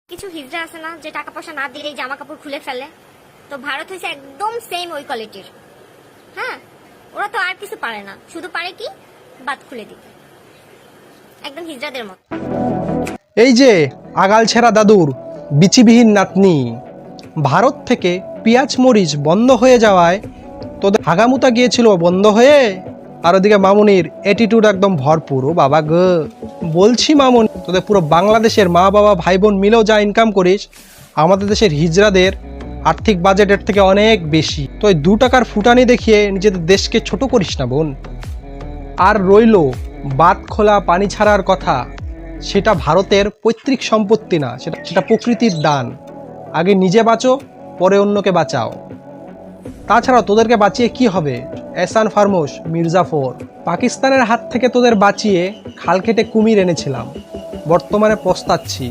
কিছু হিজড়া আছে না যে টাকা পয়সা না দিলেই জামা কাপড় খুলে ফেলে, তো ভারত হয়েছে একদম সেম ওই কোয়ালিটির। হ্যাঁ, ওরা তো আর কিছু পারে না, শুধু পারে কি বাত খুলে দিতে, একদম হিজড়াদের মতো। এই যে আগাল ছেঁড়া দাদুর বিচিবিহীন নাতনি, ভারত থেকে পেঁয়াজ মরিচ বন্ধ হয়ে যাওয়ায় তোদের হাগামুতা গিয়েছিল বন্ধ হয়ে, আর ওদিকে মামুনির অ্যাটিটিউড একদম ভরপুর। ও বাবা গো, বলছি মামুনি, তোদের পুরো বাংলাদেশের মা বাবা ভাই বোন মিলেও যা ইনকাম করিস, আমাদের দেশের হিজড়াদের আর্থিক বাজেটের থেকে অনেক বেশি। তো এই 2 টাকার ফুটানি দেখিয়ে নিজেদের দেশকে ছোট করিস না বোন। আর রইল বাত খোলা পানি ছাড়ার কথা, সেটা ভারতের পৈতৃক সম্পত্তি না, সেটা প্রকৃতির দান। আগে নিজে বাঁচো, পরে অন্যকে বাঁচাও। তাছাড়া তোদেরকে বাঁচিয়ে কি হবে? এহসান ফারমোস, মির্জাফর। পাকিস্তানের হাত থেকে তোদের বাঁচিয়ে খাল কেটে কুমির এনেছিলাম, বর্তমানে পস্তাচ্ছি।